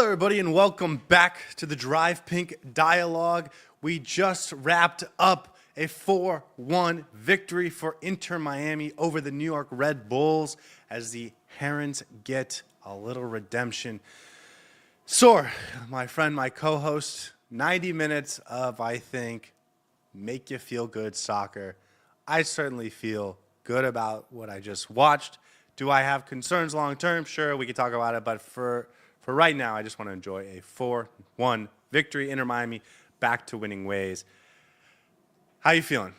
everybody, and welcome back to the Drive Pink Dialogue. We just wrapped up a 4-1 victory for Inter Miami over the New York Red Bulls as the Herons get a little redemption. Saur, my friend, my co-host, 90 minutes of, I think, make you feel good soccer. I certainly feel good about what I just watched. Do I have concerns long term? Sure, we could talk about it, but for right now, I just want to enjoy a 4-1 victory. Inter Miami back to winning ways. How you feeling?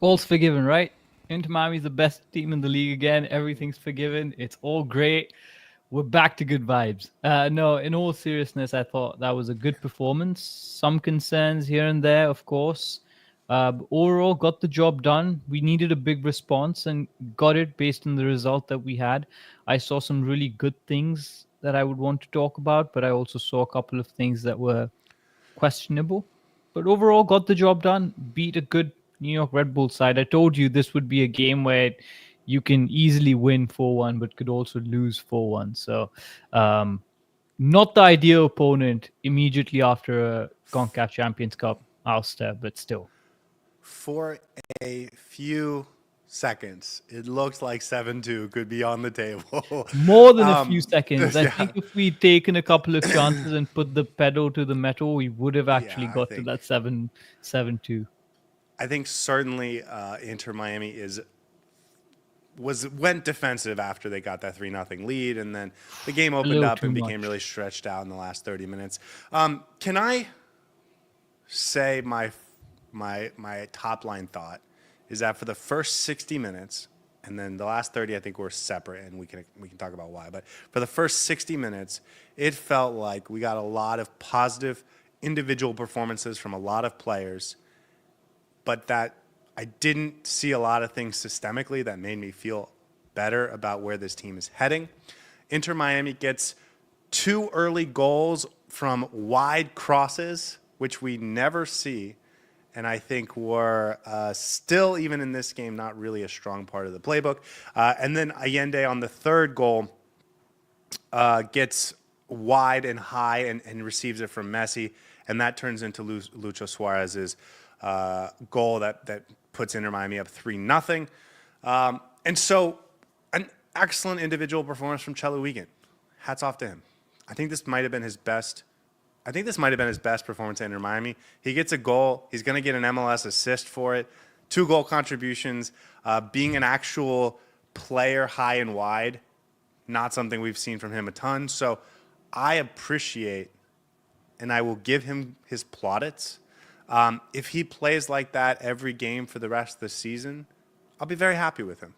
All's forgiven, right? Inter Miami's the best team in the league again. Everything's forgiven. It's all great. We're back to good vibes. No, in all seriousness, I thought that was a good performance. Some concerns here and there, of course. But overall, got the job done. We needed a big response and got it based on the result that we had. I saw some really good things that I would want to talk about, but I also saw a couple of things that were questionable. But overall, got the job done. Beat a good New York Red Bull side. I told you this would be a game where you can easily win 4-1, but could also lose 4-1. So, not the ideal opponent immediately after a CONCACAF Champions Cup ouster, but still. For a few seconds, it looks like 7-2 could be on the table. More than a few seconds. I yeah. think if we'd taken a couple of chances and put the pedal to the metal, we would have actually got to that 7-2. I think certainly Inter Miami went defensive after they got that 3-0 lead, and then the game opened up and became really stretched out in the last 30 minutes. Can I say my top line thought is that for the first 60 minutes, and then the last 30 I think were separate, and we can talk about why, but for the first 60 minutes, it felt like we got a lot of positive individual performances from a lot of players, but that I didn't see a lot of things systemically that made me feel better about where this team is heading. Inter Miami gets 2 early goals from wide crosses, which we never see, and I think were still, even in this game, not really a strong part of the playbook. And then Allende on the third goal gets wide and high and receives it from Messi, and that turns into Lucho Suarez's goal that puts Inter Miami up 3-0. And so an excellent individual performance from Chelo Wigan. Hats off to him. I think this might have been his best performance at Inter Miami. He gets a goal. He's going to get an MLS assist for it. 2 goal contributions. Being an actual player high and wide, not something we've seen from him a ton. So I appreciate, and I will give him his plaudits. If he plays like that every game for the rest of the season, I'll be very happy with him.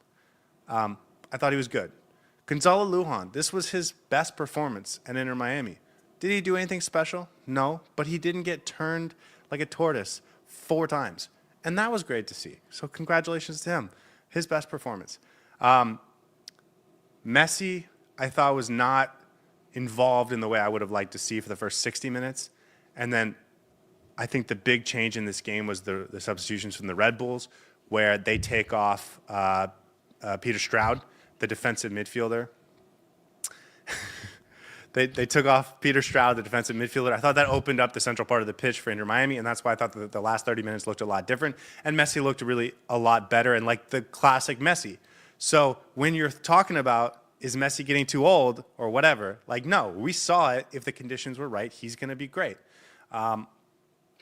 I thought he was good. Gonzalo Lujan, this was his best performance at Inter Miami. Did he do anything special? No, but he didn't get turned like a tortoise 4 times. And that was great to see. So congratulations to him. His best performance. Messi, I thought, was not involved in the way I would have liked to see for the first 60 minutes. And then I think the big change in this game was the substitutions from the Red Bulls, where they take off Peter Stroud, the defensive midfielder. They took off Peter Stroud, the defensive midfielder. I thought that opened up the central part of the pitch for Inter Miami, and that's why I thought that the last 30 minutes looked a lot different. And Messi looked really a lot better, and like the classic Messi. So when you're talking about, is Messi getting too old or whatever, like, no, we saw it. If the conditions were right, he's going to be great.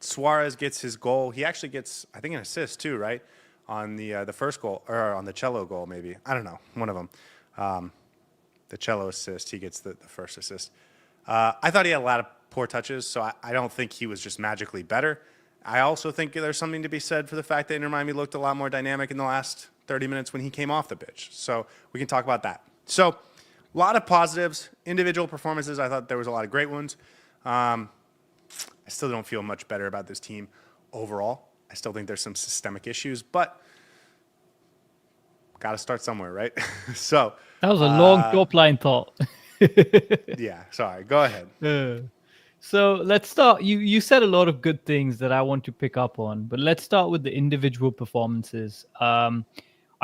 Suarez gets his goal. He actually gets, I think, an assist too, right? On the first goal, or on the Chelo goal, maybe. I don't know, one of them. The Chelo assist, he gets the first assist. I thought he had a lot of poor touches, so I don't think he was just magically better. I also think there's something to be said for the fact that Inter Miami looked a lot more dynamic in the last 30 minutes when he came off the pitch. So we can talk about that. So a lot of positives, individual performances. I thought there was a lot of great ones. I still don't feel much better about this team overall. I still think there's some systemic issues, but got to start somewhere, right? So that was a long top line thought. Yeah, sorry. Go ahead. So let's start. You said a lot of good things that I want to pick up on, but let's start with the individual performances.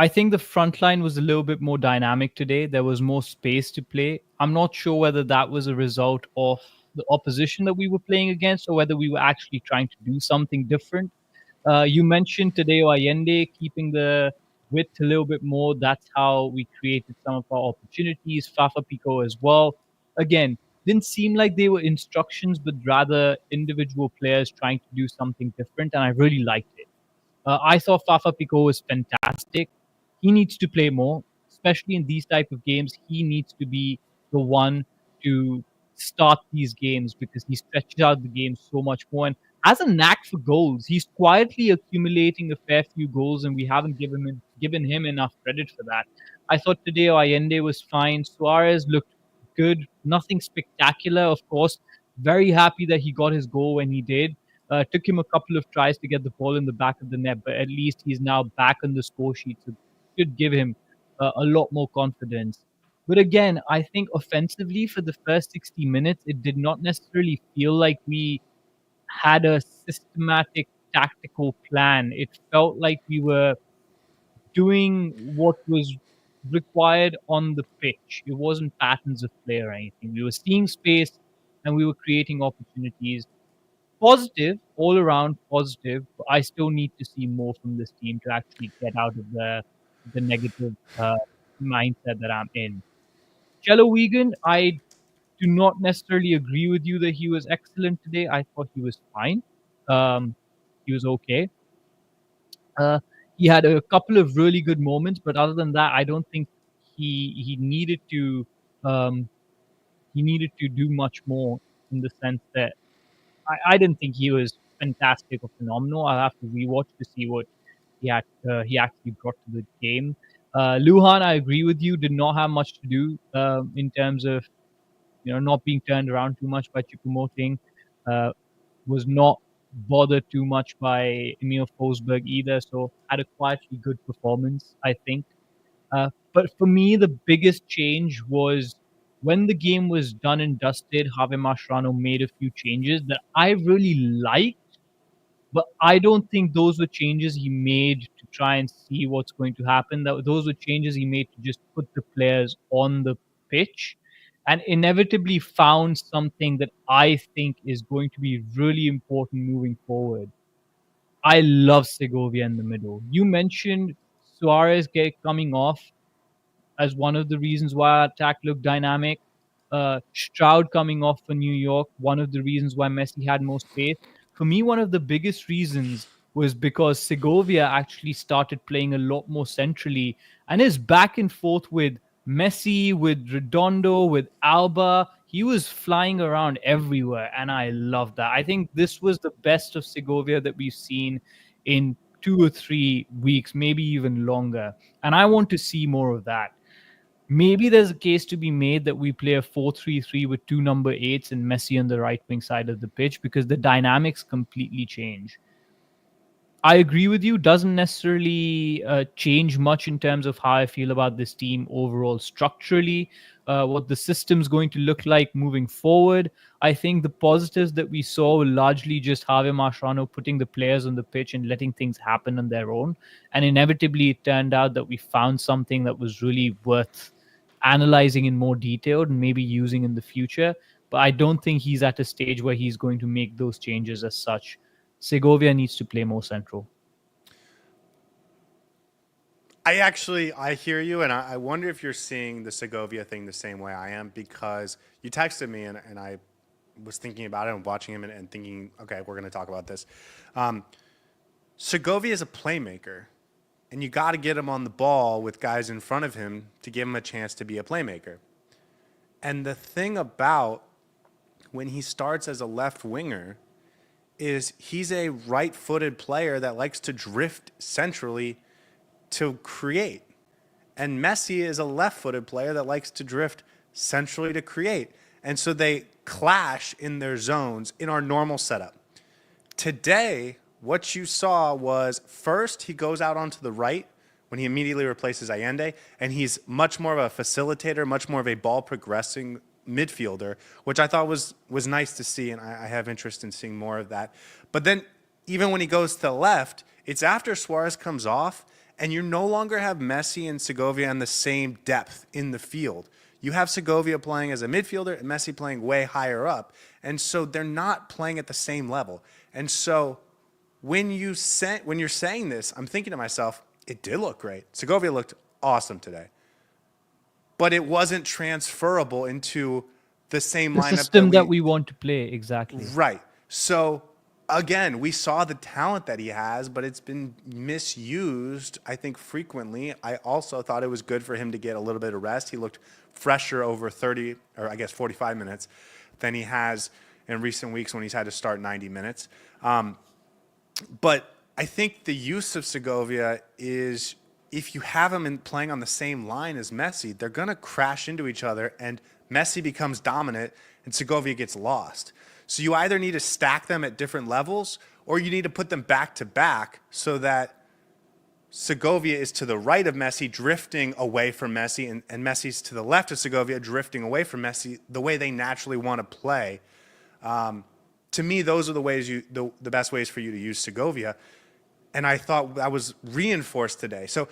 I think the front line was a little bit more dynamic today. There was more space to play. I'm not sure whether that was a result of the opposition that we were playing against or whether we were actually trying to do something different. You mentioned Tadeo Allende keeping the width a little bit more. That's how we created some of our opportunities. Fafa Pico as well. Again, didn't seem like they were instructions, but rather individual players trying to do something different, and I really liked it. I thought Fafa Pico was fantastic. He needs to play more, especially in these type of games. He needs to be the one to start these games because he stretches out the game so much more and has a knack for goals. He's quietly accumulating a fair few goals, and we haven't given him enough credit for that. I thought today Allende was fine. Suarez looked good, nothing spectacular, of course. Very happy that he got his goal when he did. Took him a couple of tries to get the ball in the back of the net, but at least he's now back on the score sheet. So should give him a lot more confidence. But again, I think offensively for the first 60 minutes, it did not necessarily feel like we had a systematic tactical plan. It felt like we were doing what was required on the pitch. It wasn't patterns of play or anything. We were seeing space and we were creating opportunities. Positive, all around positive. But I still need to see more from this team to actually get out of the negative mindset that I'm in. Cello Wigan, I do not necessarily agree with you that he was excellent today. I thought he was fine. Um, he was okay. Uh, he had a couple of really good moments, but other than that, I don't think he needed to um, he needed to do much more in the sense that I didn't think he was fantastic or phenomenal. I'll have to rewatch to see what he actually brought to the game. Luhan, I agree with you, did not have much to do in terms of not being turned around too much by Choupo-Moting. Uh, was not bothered too much by Emil Forsberg either, so had a quietly good performance, I think. But for me, the biggest change was when the game was done and dusted. Javi Mascherano made a few changes that I really liked, but I don't think those were changes he made to try and see what's going to happen. That those were changes he made to just put the players on the pitch, and inevitably found something that I think is going to be really important moving forward. I love Segovia in the middle. You mentioned Suarez coming off as one of the reasons why our attack looked dynamic. Stroud coming off for New York, one of the reasons why Messi had more space. For me, one of the biggest reasons was because Segovia actually started playing a lot more centrally and is back and forth with Messi, with Redondo, with Alba. He was flying around everywhere, and I love that. I think this was the best of Segovia that we've seen in 2 or 3 weeks, maybe even longer. And I want to see more of that. Maybe there's a case to be made that we play a 4-3-3 with two number eights and Messi on the right wing side of the pitch because the dynamics completely change. I agree with you. Doesn't necessarily change much in terms of how I feel about this team overall structurally, what the system's going to look like moving forward. I think the positives that we saw were largely just Javier Mascherano putting the players on the pitch and letting things happen on their own. And inevitably, it turned out that we found something that was really worth analyzing in more detail and maybe using in the future. But I don't think he's at a stage where he's going to make those changes as such. Segovia needs to play more central. I hear you, and I wonder if you're seeing the Segovia thing the same way I am because you texted me and I was thinking about it and watching him and thinking, okay, we're going to talk about this. Segovia is a playmaker, and you got to get him on the ball with guys in front of him to give him a chance to be a playmaker. And the thing about when he starts as a left winger is he's a right-footed player that likes to drift centrally to create. And Messi is a left-footed player that likes to drift centrally to create. And so they clash in their zones in our normal setup. Today, what you saw was first he goes out onto the right when he immediately replaces Allende, and he's much more of a facilitator, much more of a ball progressing midfielder, which I thought was nice to see, and I have interest in seeing more of that. But then even when he goes to the left, it's after Suarez comes off, And you no longer have Messi and Segovia on the same depth in the field. You have Segovia playing as a midfielder and Messi playing way higher up. And so they're not playing at the same level. And so when you're saying this, I'm thinking to myself, it did look great. Segovia looked awesome today. But it wasn't transferable into the same The lineup system that we want to play, exactly. Right. So again, we saw the talent that he has, but it's been misused, I think, frequently. I also thought it was good for him to get a little bit of rest. He looked fresher over 30, or I guess 45 minutes than he has in recent weeks when he's had to start 90 minutes. But I think the use of Segovia is, if you have him playing on the same line as Messi, they're going to crash into each other, and Messi becomes dominant and Segovia gets lost. So you either need to stack them at different levels, or you need to put them back to back so that Segovia is to the right of Messi, drifting away from Messi, and Messi's to the left of Segovia, drifting away from Messi, the way they naturally want to play. To me, those are the ways the best ways for you to use Segovia. And I thought that was reinforced today. So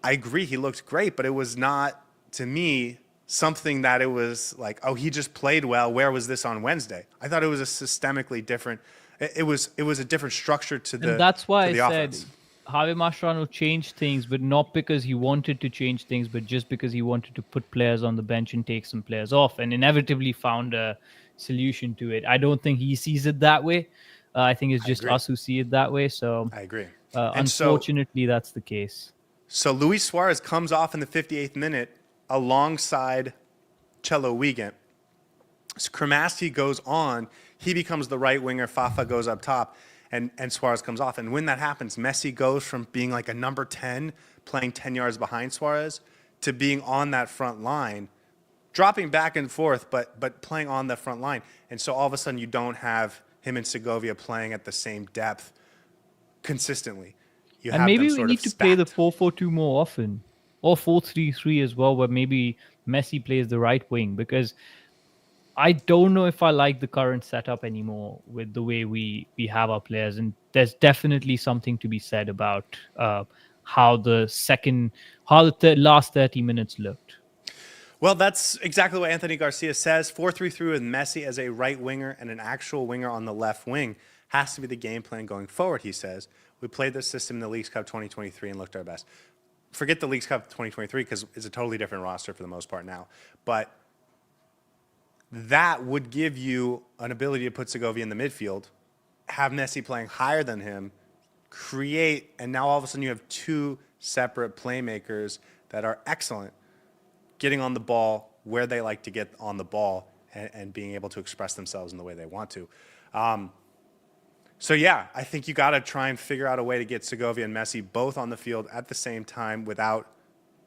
I agree, he looked great, but it was not, to me, something that it was like, oh, he just played well. Where was this on Wednesday? I thought it was a systemically different. It was a different structure to the. And that's why I offense. said Javier Mascherano changed things, but not because he wanted to change things, but just because he wanted to put players on the bench and take some players off, and inevitably found a solution to it. I don't think he sees it that way. I think it's just us who see it that way. So I agree. Unfortunately, that's the case. So Luis Suarez comes off in the 58th minute alongside Chelo Wiegand. So Kramaski goes on. He becomes the right winger. Fafa goes up top, and Suarez comes off. And when that happens, Messi goes from being like a number 10, playing 10 yards behind Suarez, to being on that front line, dropping back and forth, but playing on the front line. And so all of a sudden you don't have him and Segovia playing at the same depth consistently. And maybe we need to play the 4-4-2 more often, or 4-3-3 as well, where maybe Messi plays the right wing, because I don't know if I like the current setup anymore with the way we have our players. And there's definitely something to be said about how the last 30 minutes looked. Well, that's exactly what Anthony Garcia says. 4-3-3 with Messi as a right winger and an actual winger on the left wing has to be the game plan going forward, he says. We played this system in the Leagues Cup 2023 and looked our best. Forget the Leagues Cup 2023 because it's a totally different roster for the most part now. But that would give you an ability to put Segovia in the midfield, have Messi playing higher than him, create, and now all of a sudden you have two separate playmakers that are excellent, getting on the ball where they like to get on the ball and being able to express themselves in the way they want to. So yeah, I think you got to try and figure out a way to get Segovia and Messi both on the field at the same time without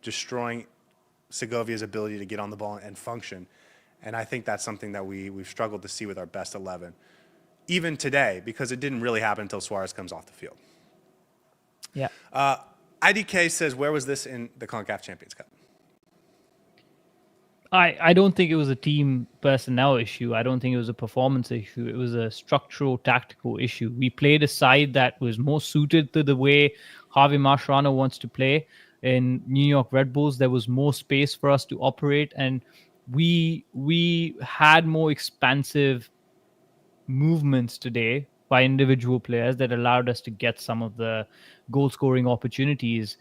destroying Segovia's ability to get on the ball and function. And I think that's something that we've struggled to see with our best 11, even today, because it didn't really happen until Suarez comes off the field. Yeah. IDK says, where was this in the CONCACAF Champions Cup? I don't think it was a team personnel issue. I don't think it was a performance issue. It was a structural, tactical issue. We played a side that was more suited to the way Javi Mascherano wants to play. In New York Red Bulls, there was more space for us to operate, and we had more expansive movements today by individual players that allowed us to get some of the goal-scoring opportunities.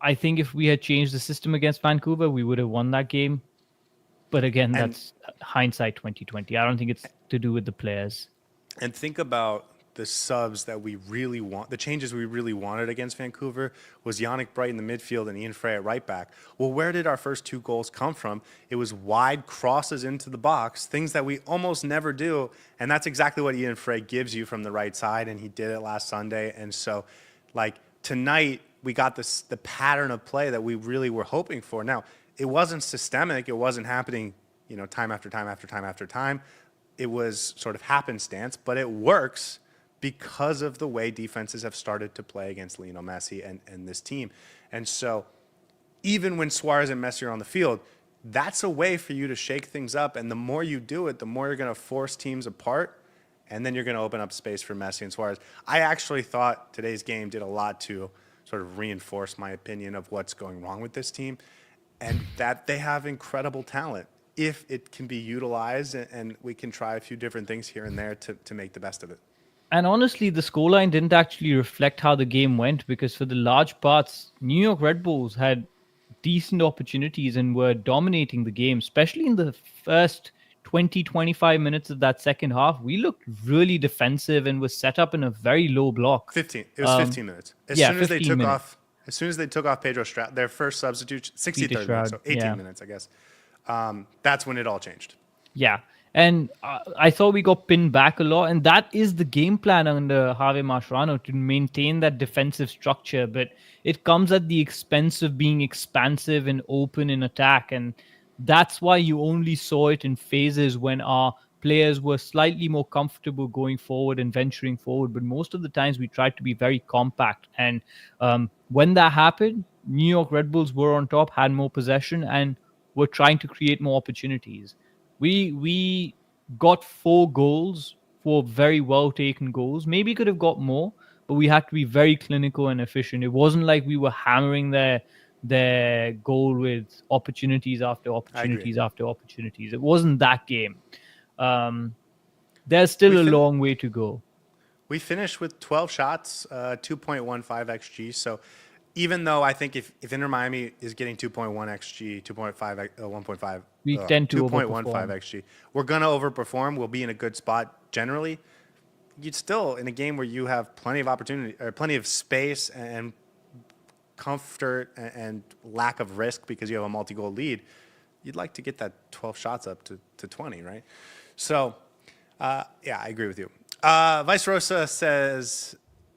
I think if we had changed the system against Vancouver, we would have won that game. But again, that's hindsight 2020. I don't think it's to do with the players. And think about the subs that we really want. The changes we really wanted against Vancouver was Yannick Bright in the midfield and Ian Frey at right back. Well, where did our first two goals come from? It was wide crosses into the box, things that we almost never do. And that's exactly what Ian Frey gives you from the right side, and he did it last Sunday. And so, like, tonight, we got the pattern of play that we really were hoping for. Now, it wasn't systemic. It wasn't happening, time after time after time after time. It was sort of happenstance, but it works because of the way defenses have started to play against Lionel Messi and this team. And so even when Suarez and Messi are on the field, that's a way for you to shake things up. And the more you do it, the more you're going to force teams apart, and then you're going to open up space for Messi and Suarez. I actually thought today's game did a lot to sort of reinforce my opinion of what's going wrong with this team, and that they have incredible talent if it can be utilized, and we can try a few different things here and there to make the best of it. And honestly, the scoreline didn't actually reflect how the game went because for the large parts, New York Red Bulls had decent opportunities and were dominating the game, especially in the first 20, 25 minutes of that second half. We looked really defensive and was set up in a very low block. 15. It was 15 minutes. Yeah, 15 minutes. As soon as they took off Pedro Stroud, their first substitute, 63rd minute, so 18 minutes, I guess. That's when it all changed. Yeah. And I thought we got pinned back a lot. And that is the game plan under Javier Mascherano, to maintain that defensive structure. But it comes at the expense of being expansive and open in attack. And that's why you only saw it in phases when our players were slightly more comfortable going forward and venturing forward. But most of the times we tried to be very compact. And when that happened, New York Red Bulls were on top, had more possession, and were trying to create more opportunities. We got 4 goals, 4 very well taken goals. Maybe could have got more, but we had to be very clinical and efficient. It wasn't like we were hammering their goal with opportunities after opportunities after opportunities. It wasn't that game. There's still a long way to go. We finished with 12 shots, 2.15 XG. So even though I think if Inter Miami is getting 2.1 XG, 2.5, 1.5, we tend to 2.15 XG, we're going to overperform. We'll be in a good spot generally. You'd still, in a game where you have plenty of opportunity, or plenty of space and comfort and lack of risk because you have a multi-goal lead, you'd like to get that 12 shots up to 20, right? So, yeah, I agree with you. Vice Rosa says,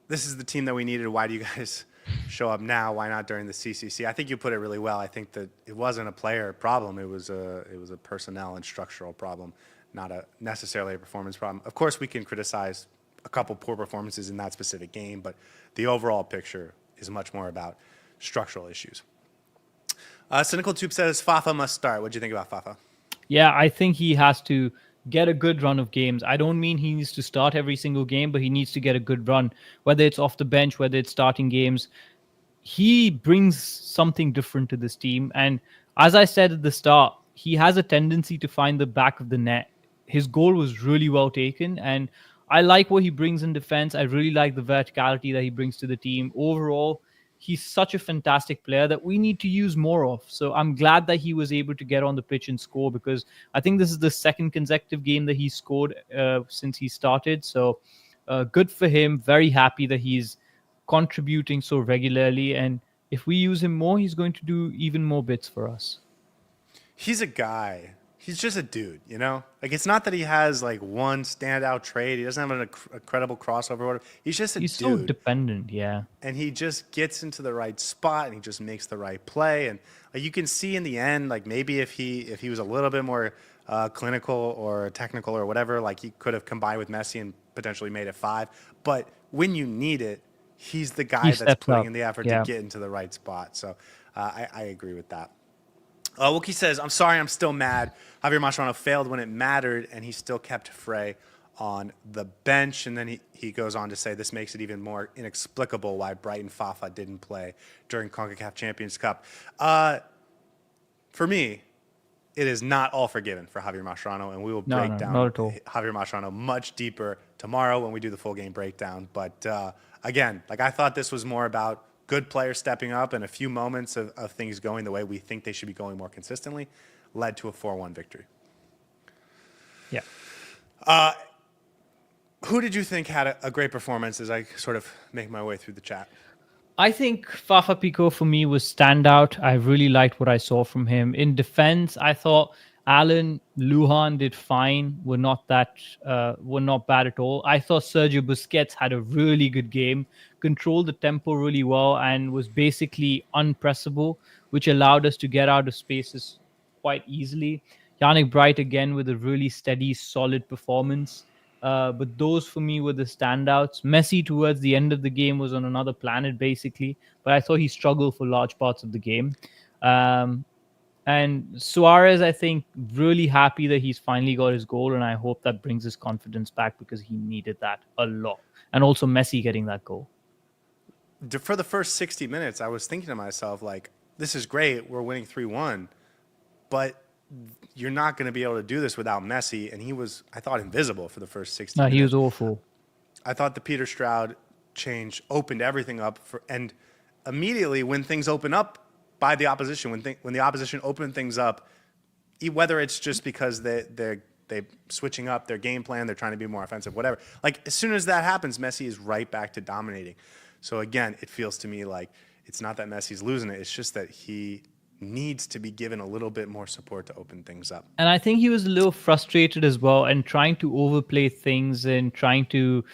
this is the team that we needed. Why do you guys show up now? Why not during the CCC? I think you put it really well. I think that it wasn't a player problem. It was a personnel and structural problem, not necessarily a performance problem. Of course, we can criticize a couple poor performances in that specific game, but the overall picture is much more about structural issues. Cynical Tube says, Fafa must start. What do you think about Fafa? Yeah, I think he has to get a good run of games. I don't mean he needs to start every single game, but he needs to get a good run, whether it's off the bench, whether it's starting games. He brings something different to this team. And as I said at the start, he has a tendency to find the back of the net. His goal was really well taken. And I like what he brings in defense. I really like the verticality that he brings to the team. Overall, he's such a fantastic player that we need to use more of. So I'm glad that he was able to get on the pitch and score, because I think this is the second consecutive game that he scored since he started. So good for him. Very happy that he's contributing so regularly. And if we use him more, he's going to do even more bits for us. He's a guy. He's just a dude, you know? Like, it's not that he has, like, one standout trade. He doesn't have a credible crossover. Or whatever. He's just a dude. He's so dependent, yeah. And he just gets into the right spot, and he just makes the right play. And like, you can see in the end, like, maybe if he was a little bit more clinical or technical or whatever, like, he could have combined with Messi and potentially made it 5. But when you need it, he's the guy that's putting in the effort to get into the right spot. So I agree with that. Wookie says, I'm sorry, I'm still mad. Javier Mascherano failed when it mattered, and he still kept Frey on the bench. And then he goes on to say, this makes it even more inexplicable why Brighton Fafa didn't play during CONCACAF Champions Cup. For me, it is not all forgiven for Javier Mascherano, and we will break down Javier Mascherano much deeper tomorrow when we do the full game breakdown. But again, like, I thought this was more about good players stepping up, and a few moments of things going the way we think they should be going more consistently led to a 4-1 victory. Yeah. Who did you think had a great performance as I sort of make my way through the chat? I think Fafa Pico for me was standout. I really liked what I saw from him. In defense, I thought Alan, Lujan did fine. Were not bad at all. I thought Sergio Busquets had a really good game, controlled the tempo really well, and was basically unpressable, which allowed us to get out of spaces quite easily. Yannick Bright again with a really steady, solid performance. But those for me were the standouts. Messi towards the end of the game was on another planet, basically. But I thought he struggled for large parts of the game. And Suarez, I think, really happy that he's finally got his goal. And I hope that brings his confidence back, because he needed that a lot. And also Messi getting that goal. for the first 60 minutes, I was thinking to myself, like, this is great. We're winning 3-1, but you're not going to be able to do this without Messi. And he was, I thought, invisible for the first 60 No, he minutes. was awful. I thought the Peter Stroud change opened everything up and immediately when things open up by the opposition, when the opposition opened things up, whether it's just because they're switching up their game plan, they're trying to be more offensive, whatever. Like as soon as that happens, Messi is right back to dominating. So again, it feels to me like it's not that Messi's losing it. It's just that he needs to be given a little bit more support to open things up. And I think he was a little frustrated as well and trying to overplay things and trying to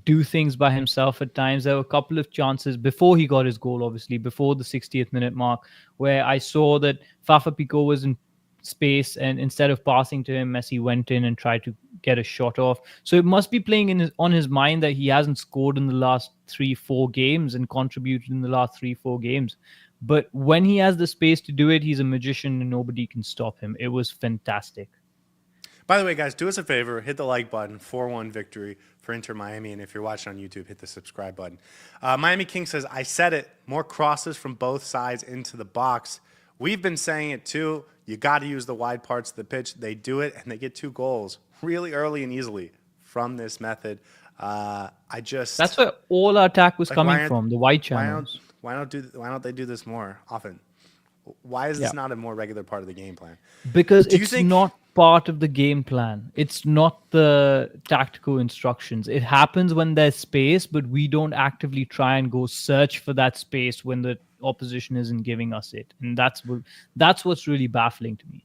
do things by himself at times. There were a couple of chances before he got his goal, obviously, before the 60th minute mark, where I saw that Fafa was in space and instead of passing to him, Messi went in and tried to get a shot off. So it must be playing on his mind that he hasn't scored in the last 3-4 games and contributed in the last 3-4 games. But when he has the space to do it, he's a magician and nobody can stop him. It was fantastic. By the way, guys, do us a favor. Hit the like button. 4-1 victory for Inter Miami. And if you're watching on YouTube, hit the subscribe button. Miami King says, I said it. More crosses from both sides into the box. We've been saying it too. You got to use the wide parts of the pitch. They do it, and they get 2 goals really early and easily from this method. That's where all our attack was coming from, the wide channels. Why don't they do this more often? Why is this not a more regular part of the game plan? Because it's not part of the game plan. It's not the tactical instructions. It happens when there's space, but we don't actively try and go search for that space when the opposition isn't giving us it. And that's what's really baffling to me.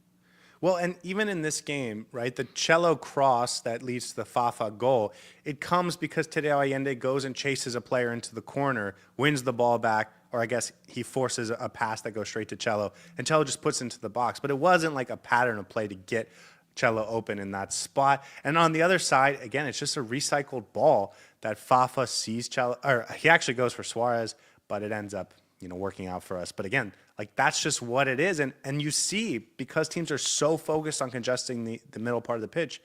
Well, and even in this game, right, the cello cross that leads to the Fafa goal, it comes because Tadeo Allende goes and chases a player into the corner, wins the ball back, or I guess he forces a pass that goes straight to Cello, and Cello just puts it into the box. But it wasn't like a pattern of play to get Cello open in that spot. And on the other side, again, it's just a recycled ball that Fafa sees Cello, or he actually goes for Suarez, but it ends up working out for us. But again, like that's just what it is. And you see, because teams are so focused on congesting the middle part of the pitch,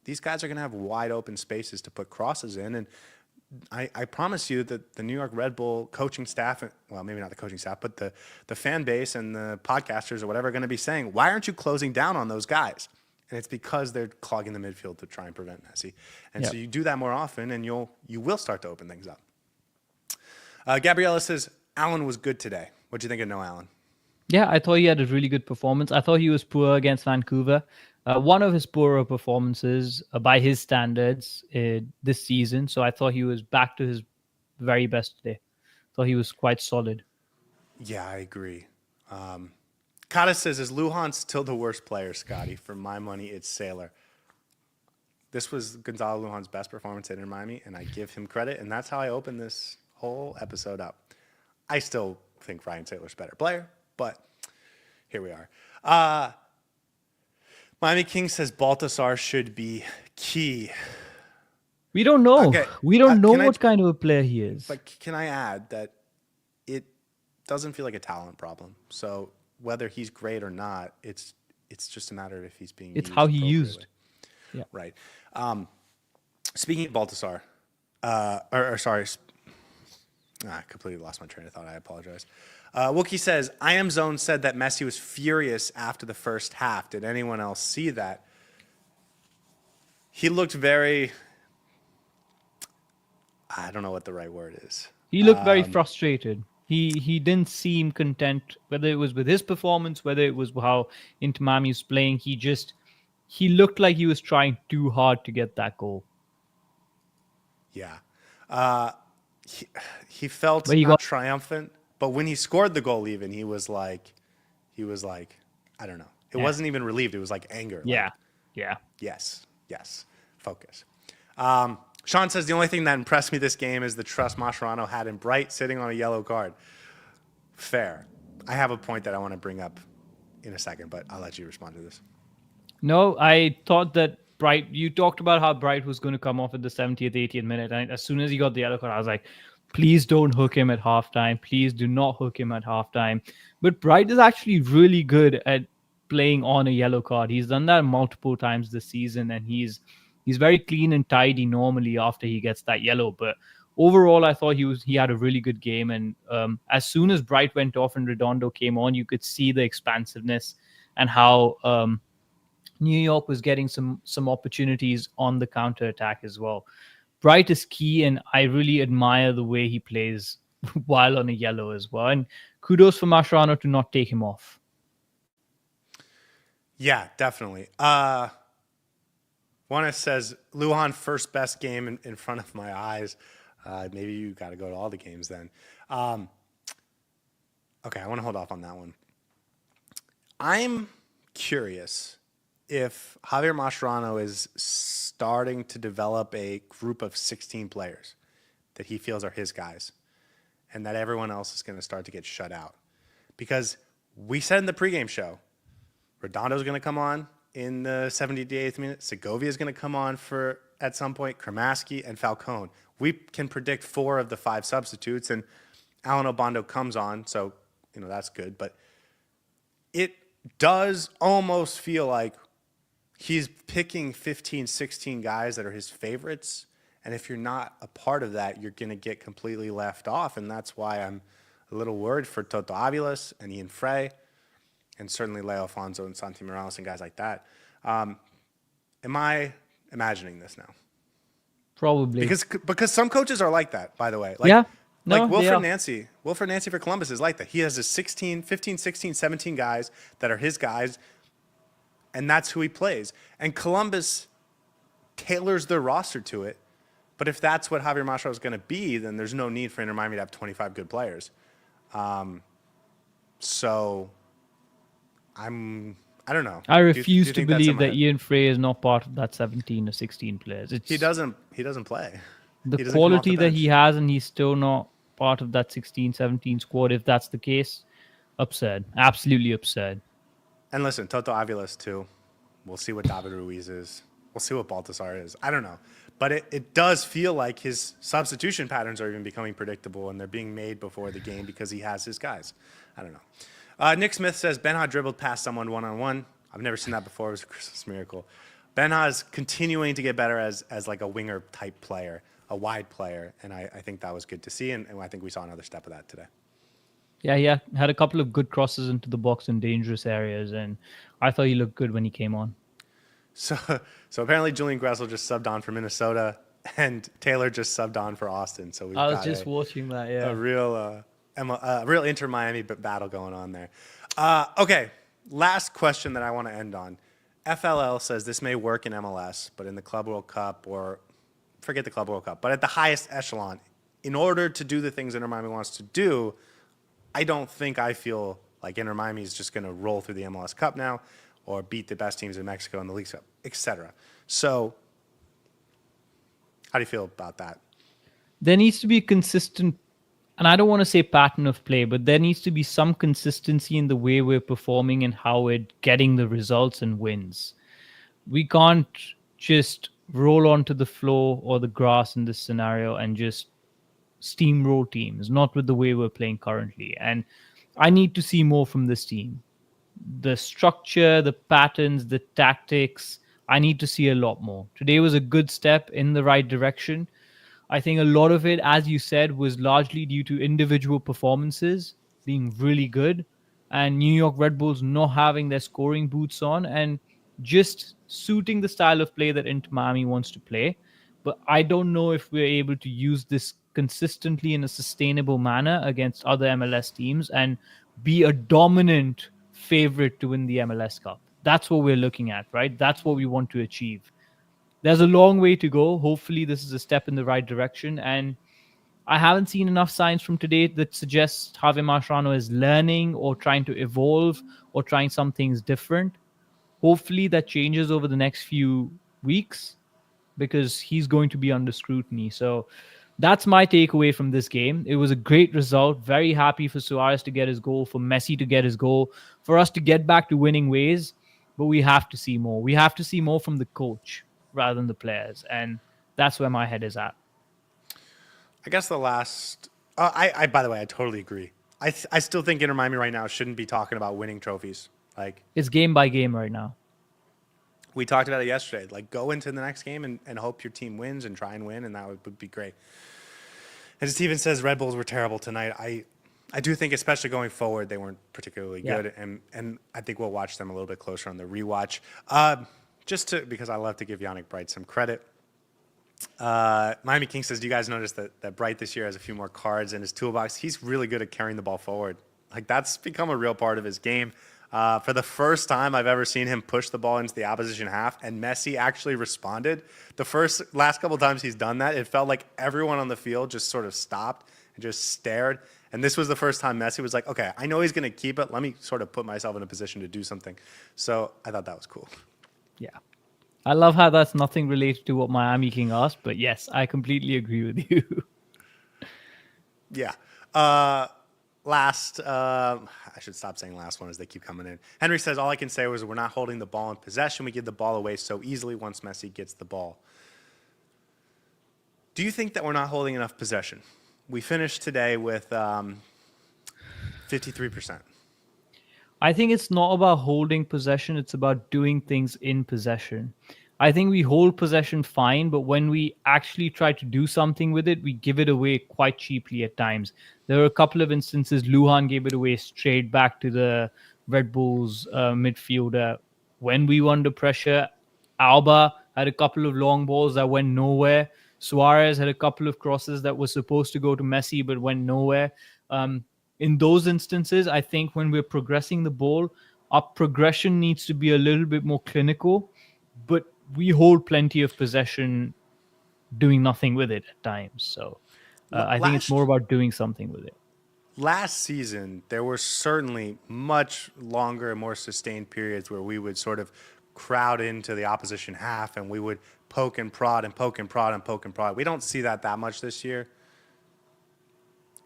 these guys are going to have wide open spaces to put crosses in. And I promise you that the New York Red Bull coaching staff, well, maybe not the coaching staff, but the fan base and the podcasters or whatever are going to be saying, why aren't you closing down on those guys? And it's because they're clogging the midfield to try and prevent Messi. And so you do that more often and you will start to open things up. Gabriella says, Allen was good today. What do you think of No Allen? Yeah, I thought he had a really good performance. I thought he was poor against Vancouver. One of his poorer performances by his standards this season. So I thought he was back to his very best today. Thought he was quite solid. Yeah, I agree. Kata says, is Lujan still the worst player, Scotty? For my money, it's Sailor. This was Gonzalo Lujan's best performance in Miami, and I give him credit, and that's how I opened this whole episode up. I still think Ryan Sailor's a better player, but here we are. Miami King says Baltasar should be key. We don't know. Okay. We don't know what kind of a player he is. But can I add that it doesn't feel like a talent problem. So whether he's great or not, it's just a matter of if he's being used. It's how he used. Yeah. Right. Speaking of Baltasar, I completely lost my train of thought. I apologize. Wookie says, I Am Zone said that Messi was furious after the first half. Did anyone else see that? He looked very... I don't know what the right word is. He looked very frustrated. He didn't seem content, whether it was with his performance, whether it was how Inter Miami was playing. He looked like he was trying too hard to get that goal. Yeah. He felt not triumphant, but when he scored the goal even, he was like, I don't know. It wasn't even relieved. It was like anger. Yeah. Like, yeah. Yes. Focus. Sean says the only thing that impressed me this game is the trust Mascherano had in Bright sitting on a yellow card. Fair. I have a point that I want to bring up in a second, but I'll let you respond to this. No, I thought that Bright, you talked about how Bright was going to come off at the 70th, 80th minute. And as soon as he got the yellow card, I was like, please don't hook him at halftime. Please do not hook him at halftime. But Bright is actually really good at playing on a yellow card. He's done that multiple times this season, and he's very clean and tidy normally after he gets that yellow. But overall, I thought he had a really good game. And as soon as Bright went off and Redondo came on, you could see the expansiveness and how New York was getting some opportunities on the counter attack as well. Bright is key, and I really admire the way he plays while on a yellow as well. And kudos for Mascherano to not take him off. Yeah, definitely. Juana says, Lujan, first best game in front of my eyes. Maybe you got to go to all the games then. Okay, I want to hold off on that one. I'm curious if Javier Mascherano is starting to develop a group of 16 players that he feels are his guys and that everyone else is going to start to get shut out. Because we said in the pregame show, Redondo's going to come on in the 78th minute. Segovia is going to come on at some point. Kramaski and Falcone. We can predict 4 of the 5 substitutes, and Alan Obando comes on, so that's good. But it does almost feel like he's picking 15, 16 guys that are his favorites, and if you're not a part of that, you're going to get completely left off, and that's why I'm a little worried for Toto Aviles and Ian Frey, and certainly Leo Alfonso and Santi Morales and guys like that. Am I imagining this now? Probably. Because some coaches are like that, by the way. Yeah. No, like Wilfred Nancy. Wilfred Nancy for Columbus is like that. He has his 15, 16, 17 guys that are his guys, and that's who he plays. And Columbus tailors their roster to it. But if that's what Javier Mascherano is going to be, then there's no need for Inter Miami to have 25 good players. So I don't know. I refuse to believe that Ian Frey is not part of that 17 or 16 players. He doesn't play. The quality that he has, and he's still not part of that 16, 17 squad. If that's the case, absurd. Absolutely absurd. And listen, Toto Aviles too. We'll see what David Ruiz is. We'll see what Baltasar is. I don't know. But it does feel like his substitution patterns are even becoming predictable, and they're being made before the game because he has his guys. I don't know. Nick Smith says, Benha dribbled past someone one-on-one. I've never seen that before. It was a Christmas miracle. Benha is continuing to get better as like a winger-type player, a wide player, and I think that was good to see, and I think we saw another step of that today. Yeah, he had a couple of good crosses into the box in dangerous areas, and I thought he looked good when he came on. So apparently Julian Gressel just subbed on for Minnesota, and Taylor just subbed on for Austin. So I was just watching that. Yeah, a real Inter Miami battle going on there. Okay, last question that I want to end on. FLL says this may work in MLS, but in the Club World Cup, or forget the Club World Cup, but at the highest echelon, in order to do the things Inter Miami wants to do, I feel like Inter Miami is just going to roll through the MLS Cup now, or beat the best teams in Mexico in the League Cup, etc. So, how do you feel about that? There needs to be a consistent, and I don't want to say pattern of play, but there needs to be some consistency in the way we're performing and how we're getting the results and wins. We can't just roll onto the floor or the grass in this scenario and just steamroll teams, not with the way we're playing currently. And I need to see more from this team. The structure, the patterns, the tactics, I need to see a lot more. Today was a good step in the right direction. I think a lot of it, as you said, was largely due to individual performances being really good and New York Red Bulls not having their scoring boots on and just suiting the style of play that Inter Miami wants to play. But I don't know if we're able to use this consistently in a sustainable manner against other MLS teams and be a dominant favorite to win the MLS Cup. That's what we're looking at, right? That's what we want to achieve. There's a long way to go. Hopefully this is a step in the right direction. And I haven't seen enough signs from today that suggests Javier Mascherano is learning or trying to evolve or trying some things different. Hopefully that changes over the next few weeks because he's going to be under scrutiny. So that's my takeaway from this game. It was a great result. Very happy for Suarez to get his goal, for Messi to get his goal, for us to get back to winning ways. But we have to see more. We have to see more from the coach rather than the players. And that's where my head is at. I guess the last... by the way, I totally agree. I still think Inter Miami right now shouldn't be talking about winning trophies. It's game by game right now. We talked about it yesterday. Go into the next game and hope your team wins and try and win, and that would be great. And Steven says Red Bulls were terrible tonight. I do think, especially going forward, they weren't particularly good, and I think we'll watch them a little bit closer on the rewatch. Because I love to give Yannick Bright some credit. Miami King says, do you guys notice that Bright this year has a few more cards in his toolbox? He's really good at carrying the ball forward. Like, that's become a real part of his game. For the first time I've ever seen him push the ball into the opposition half, and Messi actually responded. The last couple times he's done that, it felt like everyone on the field just sort of stopped and just stared. And this was the first time Messi was like, okay, I know he's going to keep it. Let me sort of put myself in a position to do something. So I thought that was cool. Yeah. I love how that's nothing related to what Miami King asked, but yes, I completely agree with you. Yeah. I should stop saying last one as they keep coming in. Henry says, all I can say was we're not holding the ball in possession. We give the ball away so easily once Messi gets the ball. Do you think that we're not holding enough possession? We finished today with 53%. I think it's not about holding possession. It's about doing things in possession. I think we hold possession fine, but when we actually try to do something with it, we give it away quite cheaply at times. There were a couple of instances Luhan gave it away straight back to the Red Bulls midfielder. When we were under pressure, Alba had a couple of long balls that went nowhere. Suarez had a couple of crosses that were supposed to go to Messi but went nowhere. In those instances, I think when we're progressing the ball, our progression needs to be a little bit more clinical, but we hold plenty of possession doing nothing with it at times. So I think it's more about doing something with it. Last season, there were certainly much longer and more sustained periods where we would sort of crowd into the opposition half and we would poke and prod and poke and prod and poke and prod. We don't see that much this year.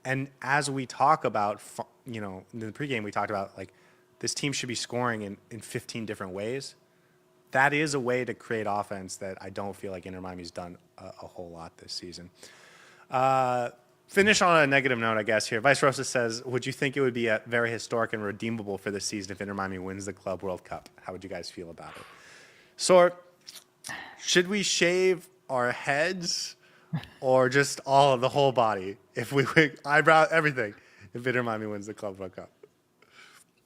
And as we talk about, in the pregame, we talked about, like, this team should be scoring in 15 different ways. That is a way to create offense that I don't feel like Inter Miami's done a whole lot this season. Finish on a negative note, I guess, here. Vice Rosa says, would you think it would be very historic and redeemable for this season if Inter Miami wins the Club World Cup? How would you guys feel about it? Saur, should we shave our heads or just the whole body? If we eyebrow, everything, if Inter Miami wins the Club World Cup?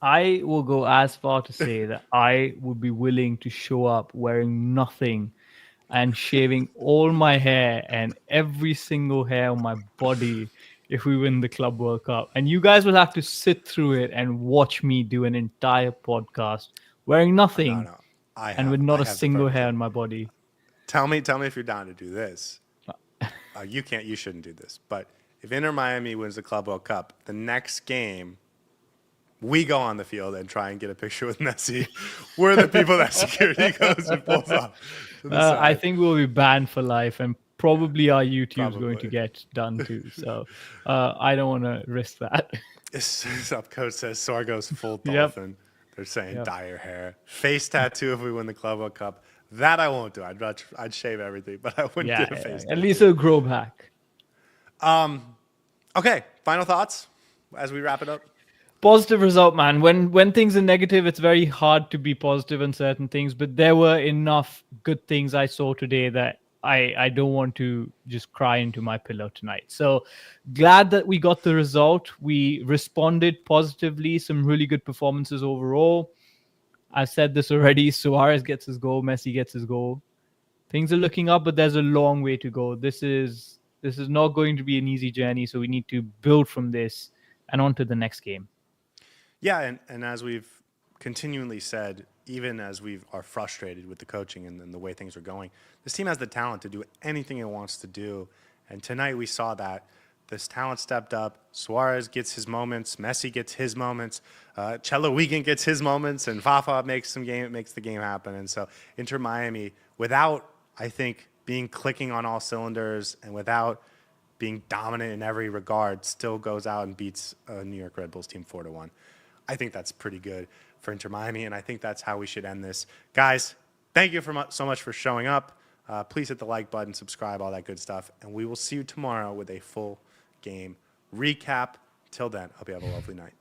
I will go as far to say that I would be willing to show up wearing nothing and shaving all my hair and every single hair on my body if we win the Club World Cup. And you guys will have to sit through it and watch me do an entire podcast wearing nothing and with not a single hair on my body. Tell me if you're down to do this. You shouldn't do this. But if Inter Miami wins the Club World Cup, the next game, we go on the field and try and get a picture with Messi. We're the people that security goes and pulls up. I think we'll be banned for life, and probably our YouTube's going to get done too. So I don't want to risk that. Up coach says Saur goes full dolphin. Yep. They're saying dye your hair. Face tattoo if we win the Club World Cup. That I won't do. I'd shave everything, but I wouldn't get a face tattoo. At least it'll grow back. Okay, final thoughts as we wrap it up. Positive result, man. When things are negative, it's very hard to be positive on certain things, but there were enough good things I saw today that I don't want to just cry into my pillow tonight. So glad that we got the result. We responded positively, some really good performances overall. I said this already. Suarez gets his goal, Messi gets his goal. Things are looking up, but there's a long way to go. This is not going to be an easy journey, so we need to build from this and on to the next game. Yeah, and as we've continually said, even as we are frustrated with the coaching and the way things are going, this team has the talent to do anything it wants to do. And tonight we saw that. This talent stepped up. Suarez gets his moments. Messi gets his moments. Cello Wiegand gets his moments. And Fafa makes the game happen. And so Inter Miami, without, I think, being clicking on all cylinders and without being dominant in every regard, still goes out and beats a New York Red Bulls team 4-1. I think that's pretty good for Inter Miami, and I think that's how we should end this. Guys, thank you so much for showing up. Please hit the like button, subscribe, all that good stuff, and we will see you tomorrow with a full game recap. Till then, hope you have a lovely night.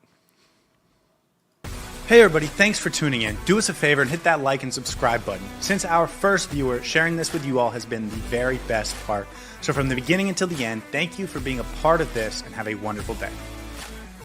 Hey everybody, thanks for tuning in. Do us a favor and hit that like and subscribe button. Since our first viewer, sharing this with you all has been the very best part. So from the beginning until the end, thank you for being a part of this and have a wonderful day.